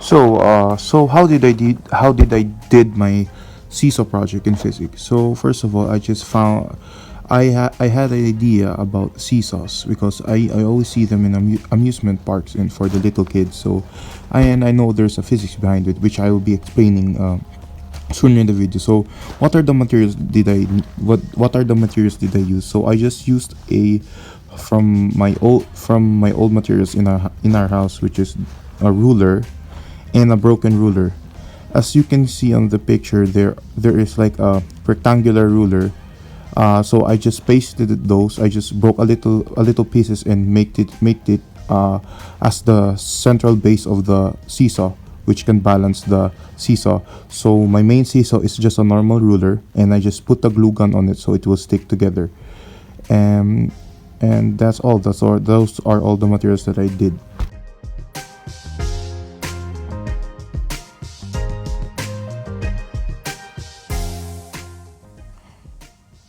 So how did I did my seesaw project in physics? So first of all, I just found I had an idea about seesaws because I always see them in amusement parks and for the little kids. I know there's a physics behind it, which I will be explaining soon in the video. So what are the materials did I use? So I just used a from my old materials in our house, which is a ruler and a broken ruler. As you can see on the picture, there is like a rectangular ruler. So I just pasted those. I just broke a little pieces and made it as the central base of the seesaw, which can balance the seesaw. So my main seesaw is just a normal ruler, and I just put the glue gun on it so it will stick together. And and that's all. That's all. Those are all the materials that I did.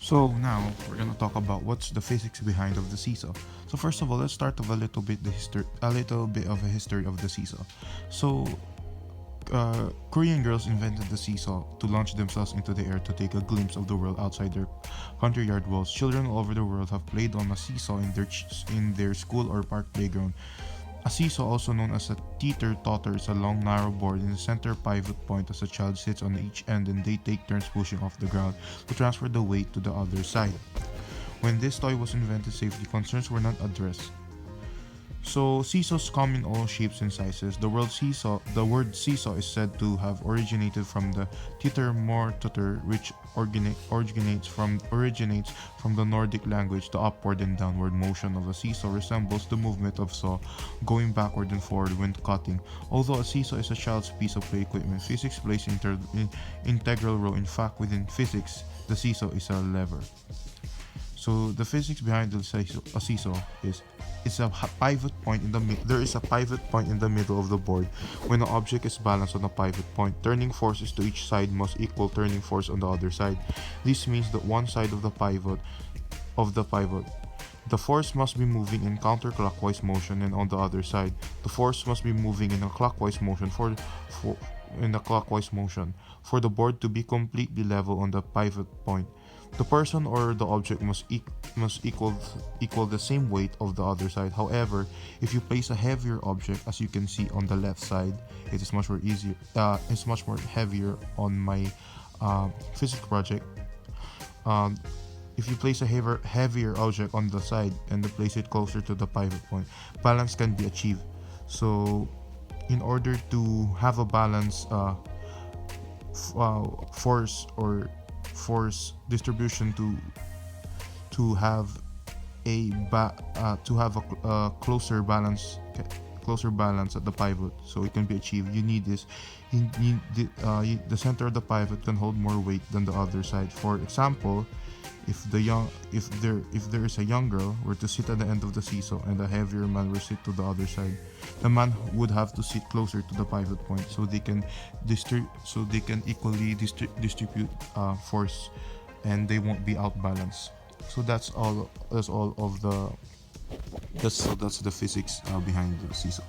So now we're gonna talk about what's the physics behind of the seesaw. So first of all, let's start with a little bit of a history of the seesaw. So Korean girls invented the seesaw to launch themselves into the air to take a glimpse of the world outside their country yard walls. Children all over the world have played on a seesaw in their school or park playground. A seesaw, also known as a teeter-totter, is a long, narrow board in the center pivot point as a child sits on each end and they take turns pushing off the ground to transfer the weight to the other side. When this toy was invented, safety concerns were not addressed. So seesaws come in all shapes and sizes. The word seesaw is said to have originated from the teeter more tutor, which originates from the Nordic language. The upward and downward motion of a seesaw resembles the movement of saw going backward and forward when cutting. Although a seesaw is a child's piece of play equipment, physics plays integral role. In fact, within physics, the seesaw is a lever. So the physics behind a seesaw is it's a pivot point in the there is a pivot point in the middle of the board. When an object is balanced on a pivot point, turning forces to each side must equal turning force on the other side. This means that one side of the pivot, the force must be moving in counterclockwise motion, and on the other side, the force must be moving in a clockwise motion for in the clockwise motion for the board to be completely level on the pivot point. The person or the object must equal the same weight of the other side. However, if you place a heavier object, as you can see on the left side, it is much more easier. It's much more heavier on my physics project. Um, if you place a heavier object on the side and place it closer to the pivot point, balance can be achieved. So, in order to have a balance force or force distribution to have a closer balance at the pivot so it can be achieved, you need this you need the center of the pivot can hold more weight than the other side. For example, if there is a young girl were to sit at the end of the seesaw and a heavier man were sit to the other side, the man would have to sit closer to the pivot point so they can equally distribute force, and they won't be outbalanced. So that's all of the that's the physics behind the seesaw.